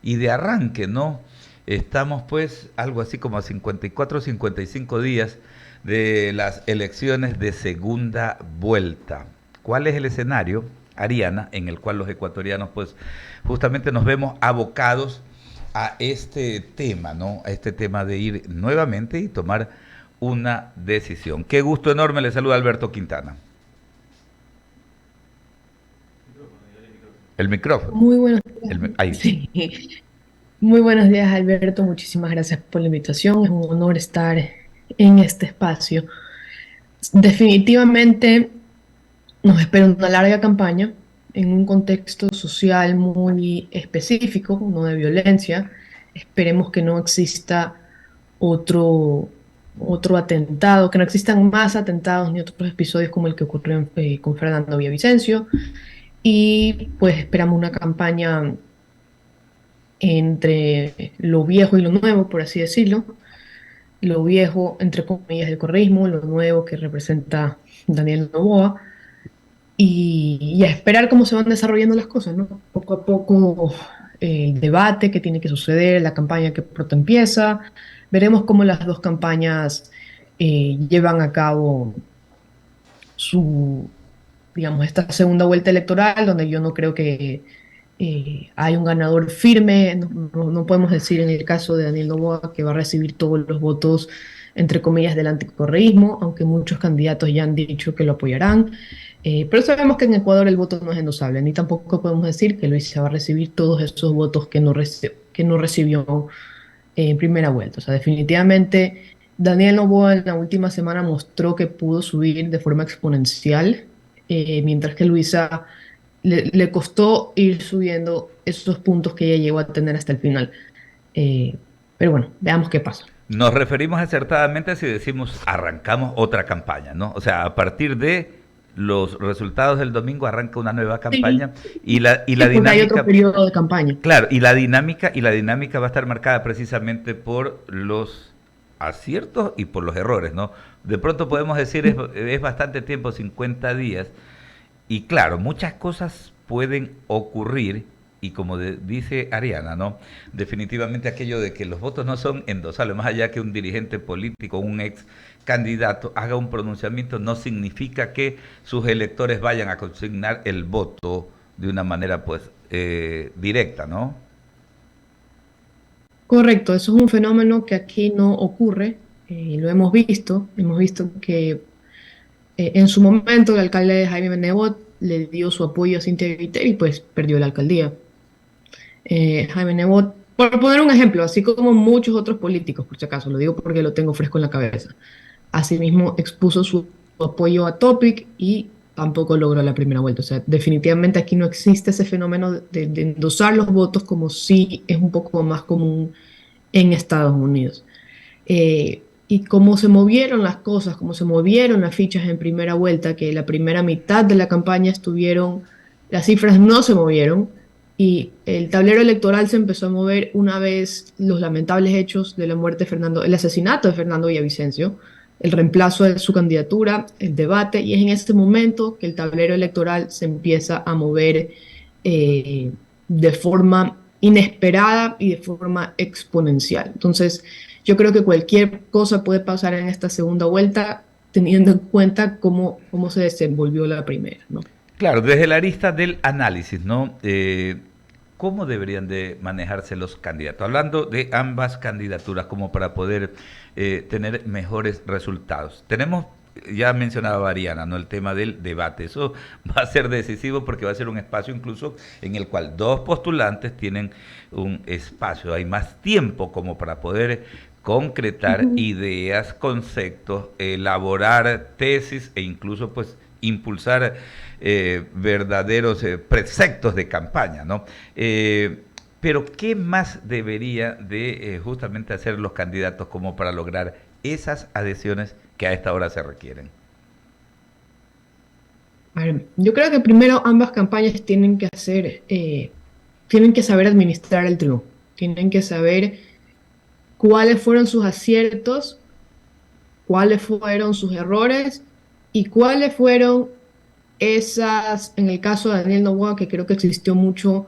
y de arranque, ¿no? Estamos pues algo así como a 54, 55 días de las elecciones de segunda vuelta. ¿Cuál es el escenario, Ariana, en el cual los ecuatorianos pues justamente nos vemos abocados a este tema, ¿no? A este tema de ir nuevamente y tomar una decisión? Qué gusto enorme, le saluda Alberto Quintana. El micrófono. Muy buenos días. Ahí. Sí. Muy buenos días, Alberto. Muchísimas gracias por la invitación. Es un honor estar en este espacio. Definitivamente nos espera una larga campaña en un contexto social muy específico, no de violencia. Esperemos que no exista otro, otro atentado, que no existan más atentados ni otros episodios como el que ocurrió con Fernando Villavicencio. Y pues esperamos una campaña entre lo viejo y lo nuevo, por así decirlo. Lo viejo, entre comillas, del correísmo, lo nuevo que representa Daniel Noboa, y a esperar cómo se van desarrollando las cosas, ¿no? Poco a poco el debate que tiene que suceder, la campaña que pronto empieza, veremos cómo las dos campañas llevan a cabo su, digamos, esta segunda vuelta electoral, donde yo no creo que hay un ganador firme. No podemos decir en el caso de Daniel Noboa que va a recibir todos los votos, entre comillas, del anticorreísmo, aunque muchos candidatos ya han dicho que lo apoyarán. Pero sabemos que en Ecuador el voto no es endosable, ni tampoco podemos decir que Luisa va a recibir todos esos votos que no recibió en primera vuelta. O sea, definitivamente Daniel Noboa en la última semana mostró que pudo subir de forma exponencial, mientras que Luisa le costó ir subiendo esos puntos que ella llegó a tener hasta el final. Eh, pero bueno, veamos qué pasa. Nos referimos acertadamente si decimos arrancamos otra campaña, ¿no? O sea, a partir de los resultados del domingo arranca una nueva Sí, campaña y la sí, porque hay otro dinámica, periodo de campaña. claro, y la dinámica va a estar marcada precisamente por los aciertos y por los errores, ¿no? De pronto podemos decir es bastante tiempo, 50 días, y claro, muchas cosas pueden ocurrir y como dice Ariana, ¿no? Definitivamente aquello de que los votos no son endosables, más allá que un dirigente político, un ex candidato haga un pronunciamiento, no significa que sus electores vayan a consignar el voto de una manera pues directa, ¿no? Correcto, eso es un fenómeno que aquí no ocurre, lo hemos visto que en su momento el alcalde Jaime Nebot le dio su apoyo a Cintia Viteri y pues perdió la alcaldía. Jaime Nebot, por poner un ejemplo, así como muchos otros políticos, por si acaso, lo digo porque lo tengo fresco en la cabeza. Asimismo, expuso su apoyo a Topic y tampoco logró la primera vuelta. O sea, definitivamente aquí no existe ese fenómeno de endosar los votos como si es un poco más común en Estados Unidos. Y cómo se movieron las cosas, cómo se movieron las fichas en primera vuelta, que la primera mitad de la campaña estuvieron, las cifras no se movieron y el tablero electoral se empezó a mover una vez los lamentables hechos de la muerte de Fernando, el asesinato de Fernando Villavicencio, el reemplazo de su candidatura, el debate, y es en este momento que el tablero electoral se empieza a mover eh, de forma inesperada y de forma exponencial. Entonces, yo creo que cualquier cosa puede pasar en esta segunda vuelta, teniendo en cuenta cómo se desenvolvió la primera, ¿no? Claro, desde la arista del análisis, ¿no? ¿Cómo deberían de manejarse los candidatos? Hablando de ambas candidaturas como para poder tener mejores resultados. Tenemos, ya mencionaba Mariana, ¿no? El tema del debate. Eso va a ser decisivo porque va a ser un espacio incluso en el cual dos postulantes tienen un espacio. Hay más tiempo como para poder concretar Ujú. ideas, conceptos, elaborar tesis e incluso pues impulsar verdaderos preceptos de campaña, ¿no? Pero ¿qué más debería de justamente hacer los candidatos como para lograr esas adhesiones que a esta hora se requieren? A ver, yo creo que primero ambas campañas tienen que saber administrar el triunfo, tienen que saber cuáles fueron sus aciertos, cuáles fueron sus errores y cuáles fueron esas, en el caso de Daniel Noboa, que creo que existió mucho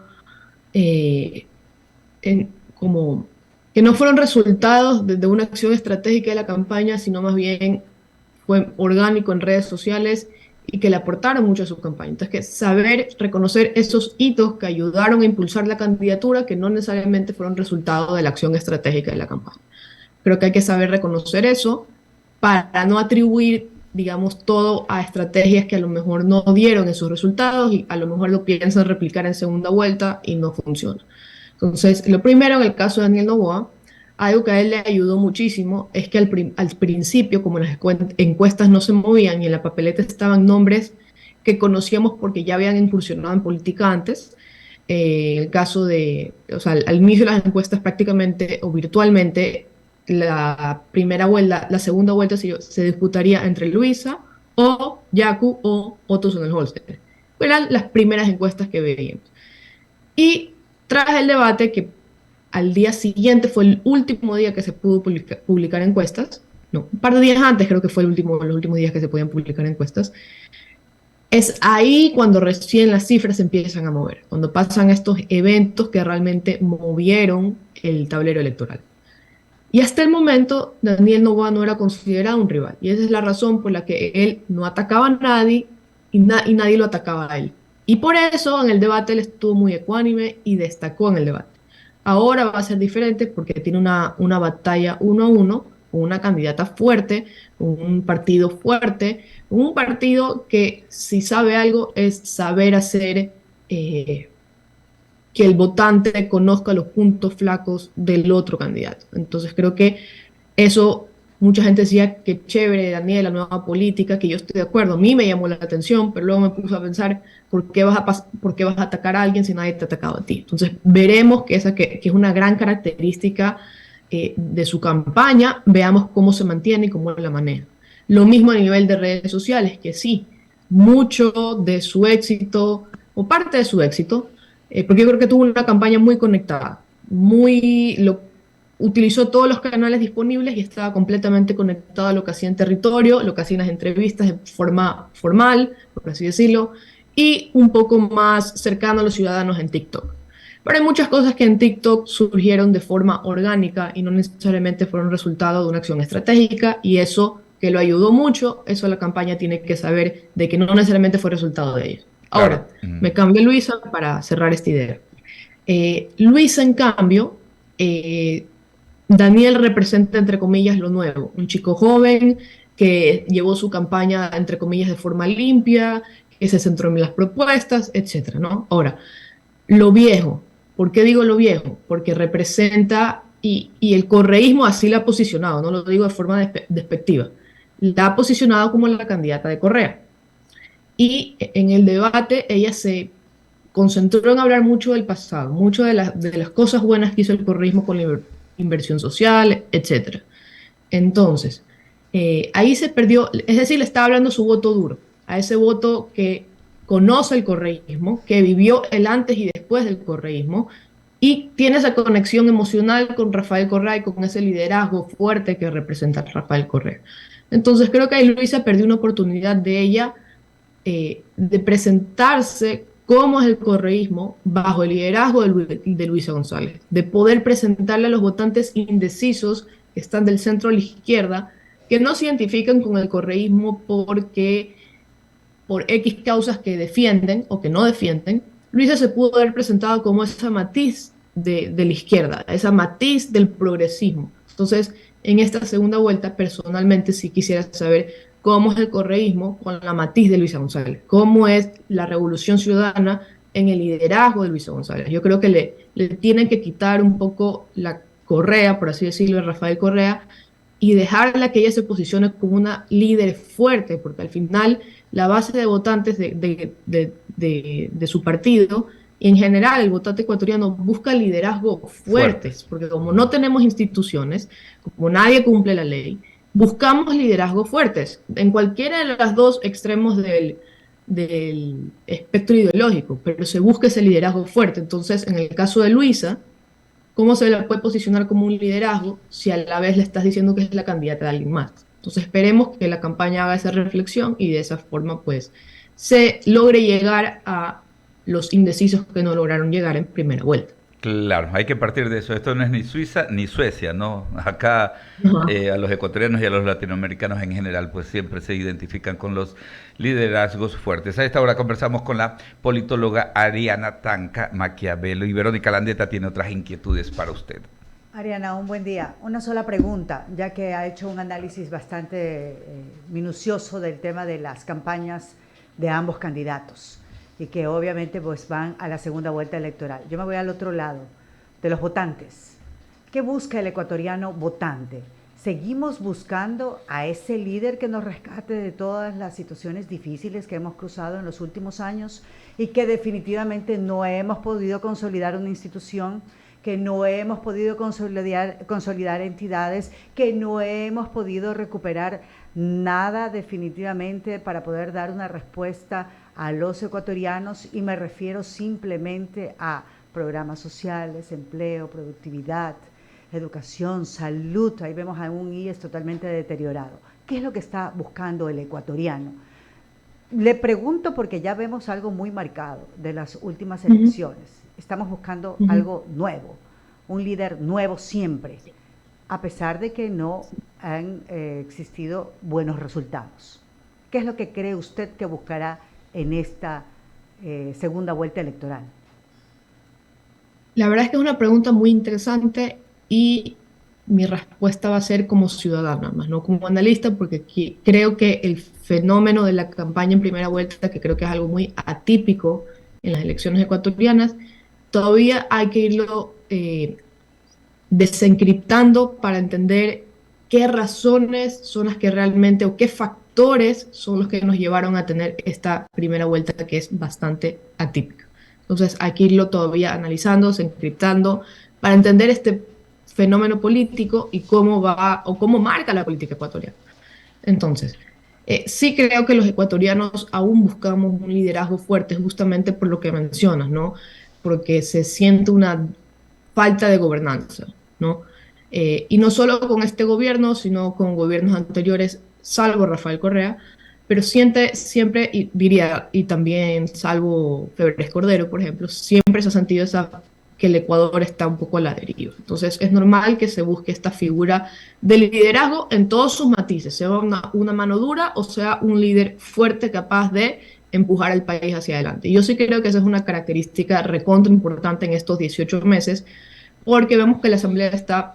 eh, como que no fueron resultados de una acción estratégica de la campaña, sino más bien fue orgánico en redes sociales y que le aportaron mucho a su campaña. Entonces, que saber reconocer esos hitos que ayudaron a impulsar la candidatura, que no necesariamente fueron resultado de la acción estratégica de la campaña. Creo que hay que saber reconocer eso para no atribuir, digamos, todo a estrategias que a lo mejor no dieron esos resultados y a lo mejor lo piensan replicar en segunda vuelta y no funciona. Entonces, lo primero en el caso de Daniel Noboa, algo que a él le ayudó muchísimo es que al principio, como las encuestas no se movían y en la papeleta estaban nombres que conocíamos porque ya habían incursionado en política antes, el caso de, o sea, al inicio de las encuestas prácticamente o virtualmente, la primera vuelta, la segunda vuelta se disputaría entre Luisa o Yaku o Otto Sonnenholster. Eran las primeras encuestas que veíamos. Y tras el debate, que al día siguiente fue el último día que se pudo publicar encuestas, no, un par de días antes creo que fue los últimos días que se podían publicar encuestas, es ahí cuando recién las cifras se empiezan a mover, cuando pasan estos eventos que realmente movieron el tablero electoral. Y hasta el momento, Daniel Noboa no era considerado un rival. Y esa es la razón por la que él no atacaba a nadie y nadie lo atacaba a él. Y por eso en el debate él estuvo muy ecuánime y destacó en el debate. Ahora va a ser diferente porque tiene una batalla 1-1 con una candidata fuerte, un partido fuerte, un partido que si sabe algo es saber hacer que el votante conozca los puntos flacos del otro candidato. Entonces creo que eso, mucha gente decía que chévere, Daniel, la nueva política, que yo estoy de acuerdo, a mí me llamó la atención, pero luego me puse a pensar, ¿por qué vas a atacar a alguien si nadie te ha atacado a ti? Entonces veremos que es una gran característica de su campaña, veamos cómo se mantiene y cómo la maneja. Lo mismo a nivel de redes sociales, que sí, mucho de su éxito, o parte de su éxito, porque yo creo que tuvo una campaña muy conectada, utilizó todos los canales disponibles y estaba completamente conectado a lo que hacía en territorio, lo que hacía en las entrevistas de forma formal, por así decirlo, y un poco más cercano a los ciudadanos en TikTok. Pero hay muchas cosas que en TikTok surgieron de forma orgánica y no necesariamente fueron resultado de una acción estratégica, y eso que lo ayudó mucho, eso la campaña tiene que saber de que no necesariamente fue resultado de ello. Claro. Ahora, me cambio Luisa para cerrar esta idea. Luisa, en cambio, Daniel representa, entre comillas, lo nuevo, un chico joven que llevó su campaña, entre comillas, de forma limpia, que se centró en las propuestas, etcétera, ¿no? Ahora, lo viejo, ¿por qué digo lo viejo? Porque representa, y el correísmo así la ha posicionado, no lo digo de forma despectiva, la ha posicionado como la candidata de Correa. Y en el debate ella se concentró en hablar mucho del pasado, mucho de las cosas buenas que hizo el correísmo con la inversión social, etc. Entonces, ahí se perdió, es decir, le estaba hablando su voto duro, a ese voto que conoce el correísmo, que vivió el antes y después del correísmo, y tiene esa conexión emocional con Rafael Correa y con ese liderazgo fuerte que representa Rafael Correa. Entonces creo que ahí Luisa perdió una oportunidad de ella de presentarse cómo es el correísmo bajo el liderazgo de Luisa González, de poder presentarle a los votantes indecisos que están del centro a la izquierda, que no se identifican con el correísmo por X causas que defienden o que no defienden. Luisa se pudo haber presentado como esa matiz de la izquierda, esa matiz del progresismo. Entonces, en esta segunda vuelta, personalmente sí quisiera saber cómo es el correísmo con la matiz de Luisa González, cómo es la revolución ciudadana en el liderazgo de Luisa González. Yo creo que le tienen que quitar un poco la correa, por así decirlo, de Rafael Correa, y dejarla que ella se posicione como una líder fuerte, porque al final la base de votantes de su partido y en general el votante ecuatoriano busca liderazgos fuertes, porque como no tenemos instituciones, como nadie cumple la ley, buscamos liderazgos fuertes en cualquiera de los dos extremos del espectro ideológico, pero se busca ese liderazgo fuerte. Entonces, en el caso de Luisa, ¿cómo se la puede posicionar como un liderazgo si a la vez le estás diciendo que es la candidata de alguien más? Entonces esperemos que la campaña haga esa reflexión y de esa forma pues se logre llegar a los indecisos que no lograron llegar en primera vuelta. Claro, hay que partir de eso. Esto no es ni Suiza ni Suecia, ¿no? Acá Ajá. a los ecuatorianos y a los latinoamericanos en general, pues siempre se identifican con los liderazgos fuertes. A esta hora conversamos con la politóloga Ariana Tanca Maquiavelo y Verónica Landeta tiene otras inquietudes para usted. Ariana, un buen día. Una sola pregunta, ya que ha hecho un análisis bastante minucioso del tema de las campañas de ambos candidatos y que obviamente pues van a la segunda vuelta electoral. Yo me voy al otro lado, de los votantes. ¿Qué busca el ecuatoriano votante? ¿Seguimos buscando a ese líder que nos rescate de todas las situaciones difíciles que hemos cruzado en los últimos años y que definitivamente no hemos podido consolidar una institución, que no hemos podido consolidar entidades, que no hemos podido recuperar nada definitivamente para poder dar una respuesta a los ecuatorianos? Y me refiero simplemente a programas sociales, empleo, productividad, educación, salud. Ahí vemos a un IES totalmente deteriorado. ¿Qué es lo que está buscando el ecuatoriano? Le pregunto porque ya vemos algo muy marcado de las últimas elecciones. Estamos buscando algo nuevo, un líder nuevo siempre, a pesar de que no han existido buenos resultados. ¿Qué es lo que cree usted que buscará en esta segunda vuelta electoral? La verdad es que es una pregunta muy interesante y mi respuesta va a ser como ciudadana, más no como analista, porque aquí creo que el fenómeno de la campaña en primera vuelta, que creo que es algo muy atípico en las elecciones ecuatorianas, todavía hay que irlo desencriptando para entender qué razones son las que realmente o qué factores son los que nos llevaron a tener esta primera vuelta que es bastante atípica. Entonces hay que irlo todavía analizando, desencriptando para entender este fenómeno político y cómo va o cómo marca la política ecuatoriana. Entonces, sí creo que los ecuatorianos aún buscamos un liderazgo fuerte justamente por lo que mencionas, ¿no? Porque se siente una falta de gobernanza, ¿no? Y no solo con este gobierno, sino con gobiernos anteriores, salvo Rafael Correa, pero siente siempre, y diría, y también salvo Febres Cordero, por ejemplo, siempre se ha sentido esa, que el Ecuador está un poco a la deriva. Entonces es normal que se busque esta figura de liderazgo en todos sus matices, sea una mano dura o sea un líder fuerte capaz de empujar al país hacia adelante. Y yo sí creo que esa es una característica recontra importante en estos 18 meses, porque vemos que la Asamblea está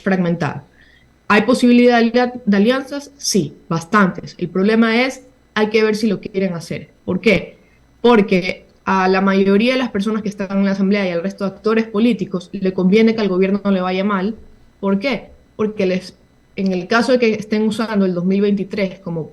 fragmentada. ¿Hay posibilidad de alianzas? Sí, bastantes. El problema es, hay que ver si lo quieren hacer. ¿Por qué? Porque a la mayoría de las personas que están en la Asamblea y al resto de actores políticos le conviene que al gobierno no le vaya mal. ¿Por qué? Porque en el caso de que estén usando el 2023 como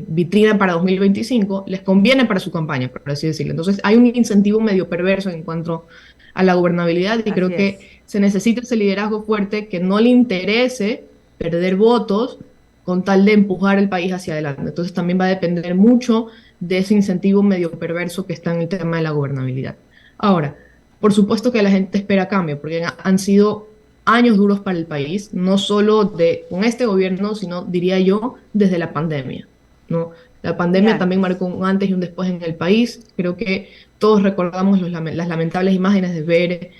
vitrina para 2025, les conviene para su campaña, por así decirlo. Entonces hay un incentivo medio perverso en cuanto a la gobernabilidad y creo que se necesita ese liderazgo fuerte que no le interese perder votos con tal de empujar el país hacia adelante. Entonces también va a depender mucho de ese incentivo medio perverso que está en el tema de la gobernabilidad. Ahora, por supuesto que la gente espera cambio, porque han sido años duros para el país, no solo con este gobierno, sino, diría yo, desde la pandemia, ¿no? La pandemia también marcó un antes y un después en el país. Creo que todos recordamos las lamentables imágenes de ver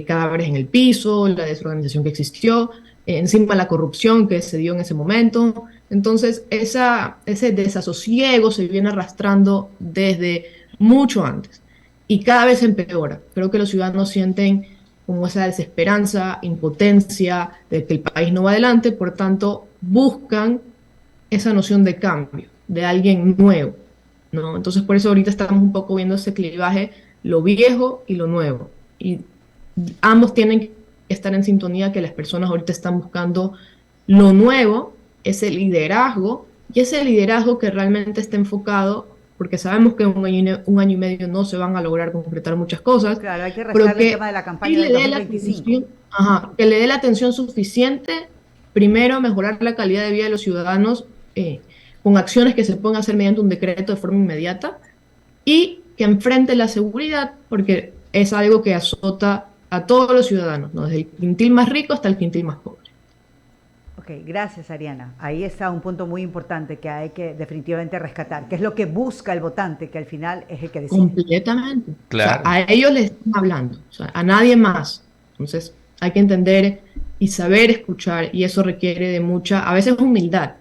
cadáveres en el piso, la desorganización que existió, encima la corrupción que se dio en ese momento. Entonces, ese desasosiego se viene arrastrando desde mucho antes y cada vez empeora. Creo que los ciudadanos sienten como esa desesperanza, impotencia de que el país no va adelante, por tanto, buscan esa noción de cambio, de alguien nuevo, ¿no? Entonces, por eso ahorita estamos un poco viendo ese clivaje, lo viejo y lo nuevo. Y ambos tienen que estar en sintonía, que las personas ahorita están buscando lo nuevo, ese liderazgo, y ese liderazgo que realmente esté enfocado, porque sabemos que en un año y medio no se van a lograr concretar muchas cosas. Claro, hay que restar el tema de la campaña del 2025. Que le dé la atención suficiente, primero mejorar la calidad de vida de los ciudadanos con acciones que se puedan hacer mediante un decreto de forma inmediata y que enfrente la seguridad, porque es algo que azota a todos los ciudadanos, ¿no? Desde el quintil más rico hasta el quintil más pobre. Ok, Ok, gracias Ariana. Ahí está un punto muy importante que hay que definitivamente rescatar, que es lo que busca el votante, que al final es el que decide. Completamente. O sea, Claro. a ellos les están hablando, o sea, a nadie más. Entonces, hay que entender y saber escuchar, y eso requiere de mucha, a veces Por humildad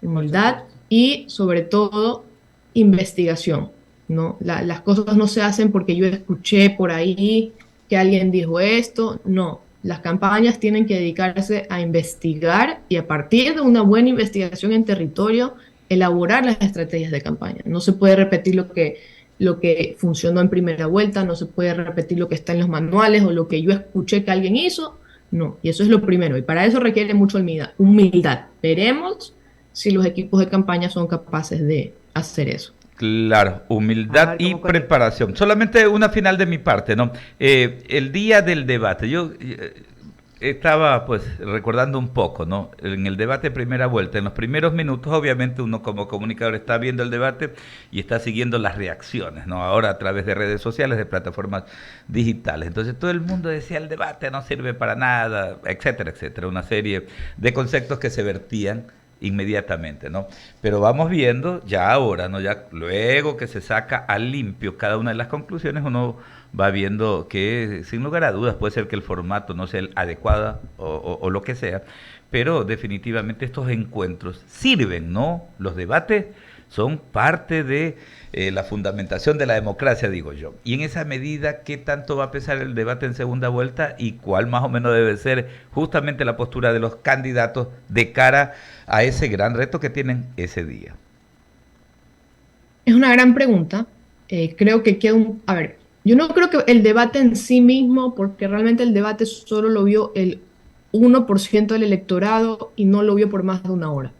supuesto. y sobre todo investigación, ¿no? Las cosas no se hacen porque yo escuché por ahí que alguien dijo esto, no. Las campañas tienen que dedicarse a investigar y a partir de una buena investigación en territorio, elaborar las estrategias de campaña. No se puede repetir lo que funcionó en primera vuelta, no se puede repetir lo que está en los manuales o lo que yo escuché que alguien hizo, no. Y eso es lo primero. Y para eso requiere mucha humildad. Humildad. Veremos si los equipos de campaña son capaces de hacer eso. Claro, Vamos a humildad ver y cómo conecta. preparación. Solamente una final de mi parte, ¿no? El día del debate, yo estaba pues recordando un poco, ¿no? En el debate de primera vuelta, en los primeros minutos, obviamente uno como comunicador está viendo el debate y está siguiendo las reacciones, ¿no? Ahora a través de redes sociales, de plataformas digitales. Entonces todo el mundo decía el debate no sirve para nada, etcétera, etcétera. Una serie de conceptos que se vertían inmediatamente, ¿no? Pero vamos viendo ya ahora, ¿no? Ya luego que se saca a limpio cada una de las conclusiones, uno va viendo que sin lugar a dudas puede ser que el formato no sea el adecuado o lo que sea, pero definitivamente estos encuentros sirven, ¿no? Los debates son parte de la fundamentación de la democracia, digo yo. Y en esa medida, ¿qué tanto va a pesar el debate en segunda vuelta y cuál más o menos debe ser justamente la postura de los candidatos de cara a ese gran reto que tienen ese día? Es una gran pregunta. Creo que queda un... A ver, yo no creo que el debate en sí mismo, porque realmente el debate solo lo vio el 1% del electorado y no lo vio por más de una hora.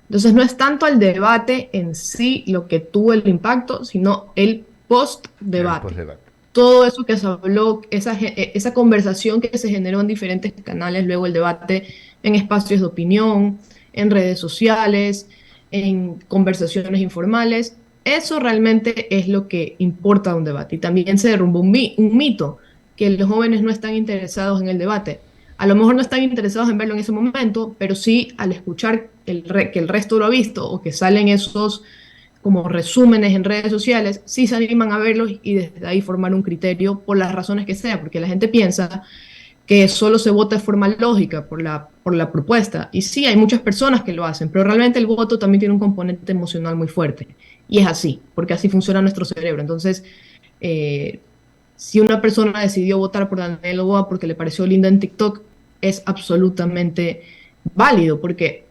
Entonces no es tanto el debate en sí lo que tuvo el impacto, sino el El post-debate. postdebate. Todo eso que se habló, esa conversación que se generó en diferentes canales, luego el debate en espacios de opinión, en redes sociales, en conversaciones informales, eso realmente es lo que importa de un debate. Y también se derrumbó un mito, que los jóvenes no están interesados en el debate. A lo mejor no están interesados en verlo en ese momento, pero sí al escuchar que el resto lo ha visto o que salen esos como resúmenes en redes sociales, sí se animan a verlos y desde ahí formar un criterio por las razones que sea, porque la gente piensa que solo se vota de forma lógica por la propuesta. Y sí, hay muchas personas que lo hacen, pero realmente el voto también tiene un componente emocional muy fuerte. Y es así, porque así funciona nuestro cerebro. Entonces, eh, si una persona decidió votar por Daniel Noboa porque le pareció linda en TikTok, es absolutamente válido, porque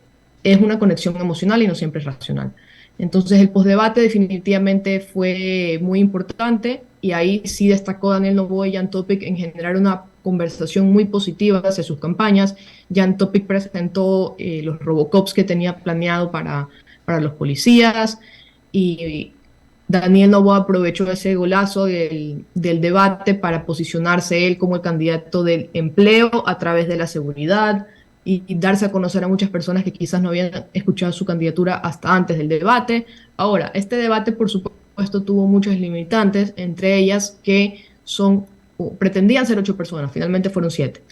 es una conexión emocional y no siempre es racional. Entonces, el postdebate definitivamente fue muy importante y ahí sí destacó Daniel Noboa y Jan Topic en generar una conversación muy positiva hacia sus campañas. Jan Topic presentó los Robocops que tenía planeado para los policías y Daniel Noboa aprovechó ese golazo del debate para posicionarse él como el candidato del empleo a través de la seguridad y darse a conocer a muchas personas que quizás no habían escuchado su candidatura hasta antes del debate. Ahora, este debate, por supuesto, tuvo muchas limitantes, entre ellas que pretendían ser 8 personas, finalmente fueron 7.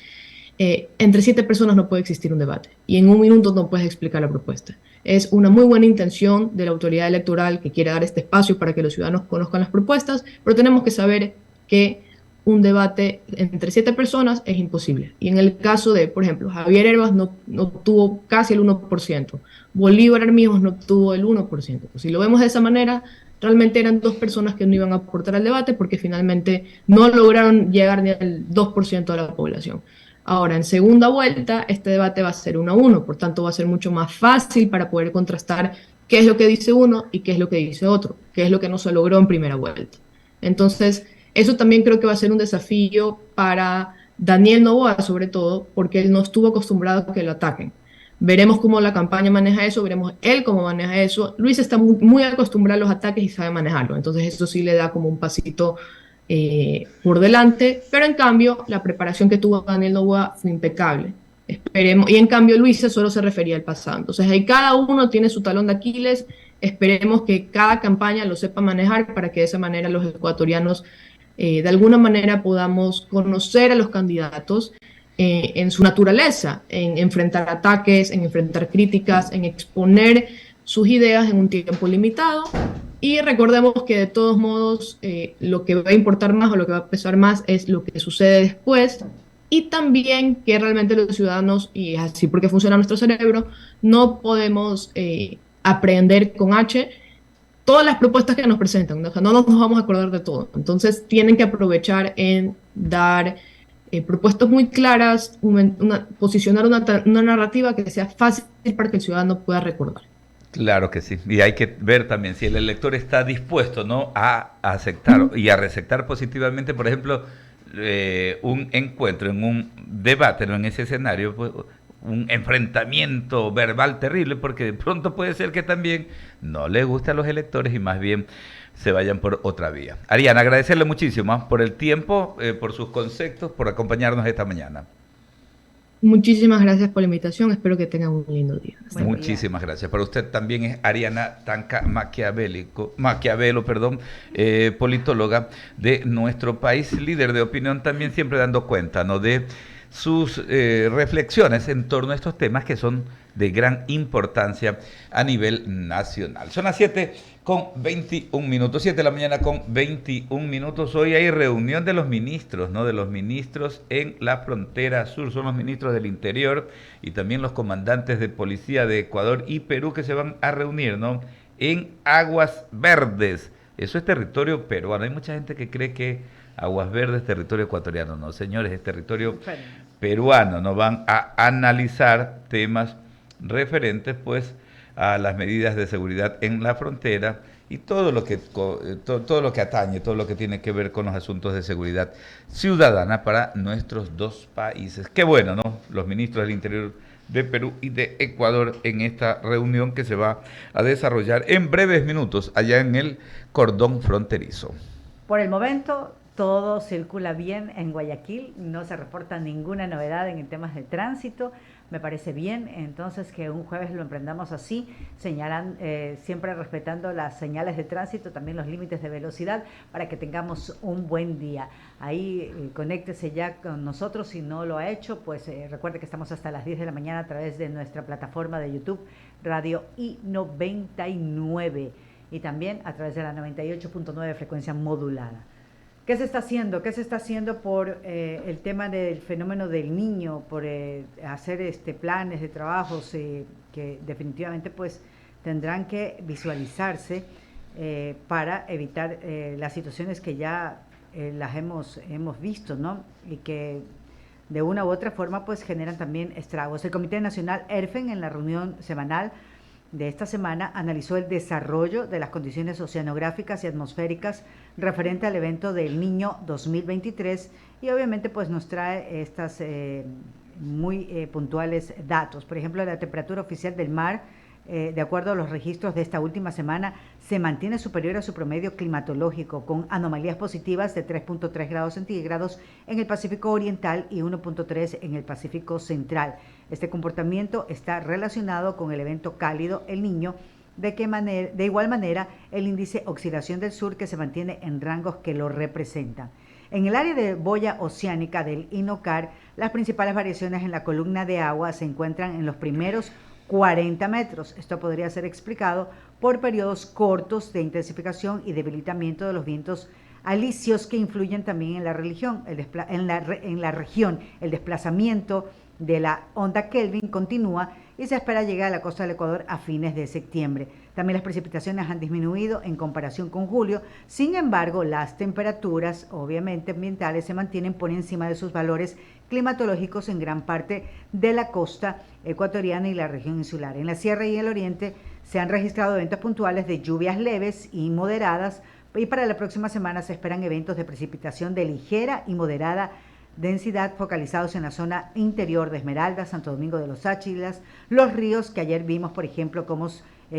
Entre 7 personas no puede existir un debate y en un minuto no puedes explicar la propuesta. Es una muy buena intención de la autoridad electoral que quiere dar este espacio para que los ciudadanos conozcan las propuestas, pero tenemos que saber que un debate entre 7 personas es imposible. Y en el caso de, por ejemplo, Javier Herbas no tuvo casi el 1%, Bolívar Armijos no tuvo el 1%. Si lo vemos de esa manera, realmente eran 2 personas que no iban a aportar al debate porque finalmente no lograron llegar ni al 2% de la población. Ahora, en segunda vuelta, este debate va a ser 1-1, por tanto va a ser mucho más fácil para poder contrastar qué es lo que dice uno y qué es lo que dice otro, qué es lo que no se logró en primera vuelta. Entonces, eso también creo que va a ser un desafío para Daniel Noboa, sobre todo, porque él no estuvo acostumbrado a que lo ataquen. Veremos cómo la campaña maneja eso, veremos él cómo maneja eso. Luis está muy acostumbrado a los ataques y sabe manejarlo, entonces eso sí le da como un pasito por delante, pero en cambio la preparación que tuvo Daniel Noboa fue impecable. Esperemos, y en cambio Luisa solo se refería al pasado. Entonces ahí cada uno tiene su talón de Aquiles, esperemos que cada campaña lo sepa manejar para que de esa manera los ecuatorianos de alguna manera podamos conocer a los candidatos en su naturaleza, en enfrentar ataques, en enfrentar críticas, en exponer sus ideas en un tiempo limitado. Y recordemos que de todos modos lo que va a importar más o lo que va a pesar más es lo que sucede después, y también que realmente los ciudadanos, y es así porque funciona nuestro cerebro, no podemos aprender con H todas las propuestas que nos presentan, ¿no? O sea, no nos vamos a acordar de todo. Entonces tienen que aprovechar en dar propuestas muy claras, posicionar una narrativa que sea fácil para que el ciudadano pueda recordar. Claro que sí. Y hay que ver también si el elector está dispuesto, ¿no?, a aceptar y a receptar positivamente, por ejemplo, un encuentro, en un debate, ¿no?, en ese escenario, pues, un enfrentamiento verbal terrible, porque de pronto puede ser que también no le guste a los electores y más bien se vayan por otra vía. Ariana, agradecerle muchísimo por el tiempo, por sus conceptos, por acompañarnos esta mañana. Muchísimas gracias por la invitación. Espero que tengan un lindo día. Muchísimas gracias. Para usted también es Ariana Tanca Maquiavelo, politóloga de nuestro país, líder de opinión, también siempre dando cuenta, ¿no?, de sus reflexiones en torno a estos temas que son de gran importancia a nivel nacional. Son las 7:21, 7 de la mañana con 21 minutos. Hoy hay reunión de los ministros, ¿no?, de los ministros en la frontera sur. Son los ministros del Interior y también los comandantes de policía de Ecuador y Perú que se van a reunir, ¿no?, en Aguas Verdes. Eso es territorio peruano. Hay mucha gente que cree que Aguas Verdes es territorio ecuatoriano. No, señores, es territorio peruano. Nos van a analizar temas referentes, pues, a las medidas de seguridad en la frontera y todo lo que atañe, todo lo que tiene que ver con los asuntos de seguridad ciudadana para nuestros dos países. Qué bueno, ¿no?, los ministros del Interior de Perú y de Ecuador en esta reunión que se va a desarrollar en breves minutos allá en el cordón fronterizo. Por el momento todo circula bien en Guayaquil, no se reporta ninguna novedad en temas de tránsito. Me parece bien, entonces, que un jueves lo emprendamos así, siempre respetando las señales de tránsito, también los límites de velocidad, para que tengamos un buen día. Ahí conéctese ya con nosotros, si no lo ha hecho, pues recuerde que estamos hasta las 10 de la mañana a través de nuestra plataforma de YouTube, Radio I99, y también a través de la 98.9 frecuencia modulada. ¿Qué se está haciendo? ¿Qué se está haciendo por el tema del fenómeno del niño, por hacer planes de trabajos que definitivamente pues tendrán que visualizarse para evitar las situaciones que ya las hemos visto, ¿no?, y que de una u otra forma pues generan también estragos? El Comité Nacional ERFEN, en la reunión semanal de esta semana, analizó el desarrollo de las condiciones oceanográficas y atmosféricas referente al evento del Niño 2023, y obviamente pues nos trae estas muy puntuales datos. Por ejemplo, la temperatura oficial del mar, de acuerdo a los registros de esta última semana, se mantiene superior a su promedio climatológico, con anomalías positivas de 3.3 grados centígrados en el Pacífico Oriental y 1.3 en el Pacífico Central. Este comportamiento está relacionado con el evento cálido El Niño. De igual manera, el índice Oxidación del Sur, que se mantiene en rangos que lo representan. En el área de boya oceánica del INOCAR, las principales variaciones en la columna de agua se encuentran en los primeros 40 metros. Esto podría ser explicado por periodos cortos de intensificación y debilitamiento de los vientos alisios que influyen también en la región. El desplazamiento de la onda Kelvin continúa y se espera llegar a la costa del Ecuador a fines de septiembre. También las precipitaciones han disminuido en comparación con julio. Sin embargo, las temperaturas, obviamente ambientales, se mantienen por encima de sus valores climatológicos en gran parte de la costa ecuatoriana y la región insular. En la sierra y el oriente se han registrado eventos puntuales de lluvias leves y moderadas, y para la próxima semana se esperan eventos de precipitación de ligera y moderada densidad focalizados en la zona interior de Esmeraldas, Santo Domingo de los Áchilas, Los Ríos, que ayer vimos, por ejemplo, cómo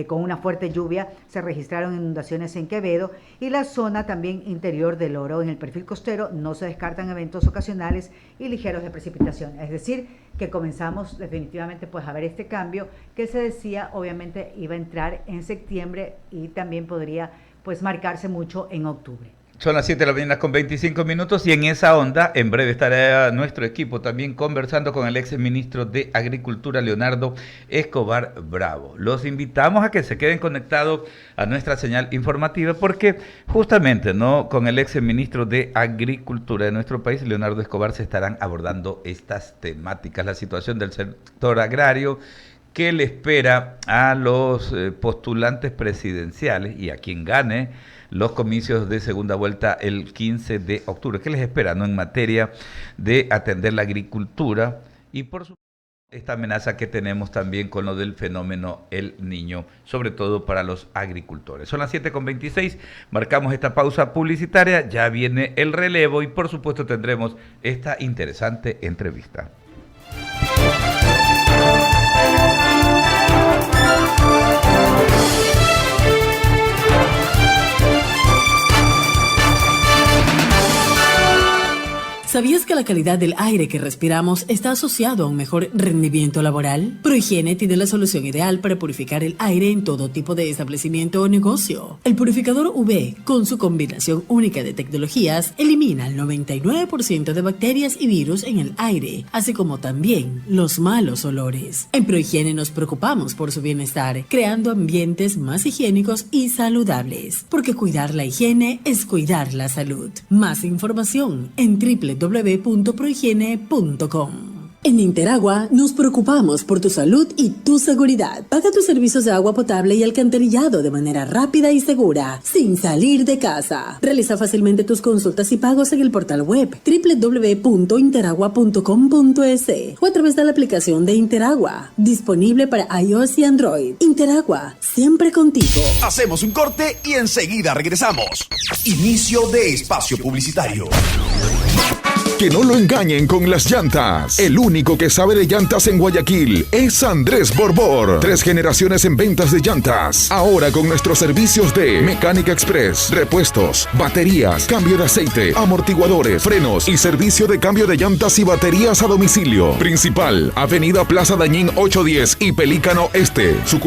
con una fuerte lluvia se registraron inundaciones en Quevedo, y la zona también interior del Oro. En el perfil costero no se descartan eventos ocasionales y ligeros de precipitación. Es decir, que comenzamos definitivamente pues a ver este cambio que se decía obviamente iba a entrar en septiembre y también podría pues marcarse mucho en octubre. Son las 7 de la mañana con 25 minutos y en esa onda, en breve estará nuestro equipo también conversando con el ex ministro de Agricultura, Leonardo Escobar Bravo. Los invitamos a que se queden conectados a nuestra señal informativa porque justamente, ¿no?, con el ex ministro de Agricultura de nuestro país, Leonardo Escobar, se estarán abordando estas temáticas, la situación del sector agrario, qué le espera a los postulantes presidenciales y a quien gane los comicios de segunda vuelta el 15 de octubre. ¿Qué les espera, no?, en materia de atender la agricultura y por supuesto esta amenaza que tenemos también con lo del fenómeno El Niño, sobre todo para los agricultores? Son las 7:26, marcamos esta pausa publicitaria, ya viene el relevo y por supuesto tendremos esta interesante entrevista. ¿Sabías que la calidad del aire que respiramos está asociado a un mejor rendimiento laboral? ProHigiene tiene la solución ideal para purificar el aire en todo tipo de establecimiento o negocio. El purificador UV, con su combinación única de tecnologías, elimina el 99% de bacterias y virus en el aire, así como también los malos olores. En ProHigiene nos preocupamos por su bienestar, creando ambientes más higiénicos y saludables, porque cuidar la higiene es cuidar la salud. Más información en www.prohigiene.com. En Interagua nos preocupamos por tu salud y tu seguridad. Paga tus servicios de agua potable y alcantarillado de manera rápida y segura, sin salir de casa. Realiza fácilmente tus consultas y pagos en el portal web www.interagua.com.es o a través de la aplicación de Interagua, disponible para iOS y Android. Interagua, siempre contigo. Hacemos un corte y enseguida regresamos. Inicio de espacio publicitario. Que no lo engañen con las llantas. El único que sabe de llantas en Guayaquil es Andrés Borbor. 3 generaciones en ventas de llantas. Ahora con nuestros servicios de Mecánica Express, repuestos, baterías, cambio de aceite, amortiguadores, frenos y servicio de cambio de llantas y baterías a domicilio. Principal, Avenida Plaza Dañín 810 y Pelícano Este. Sucursal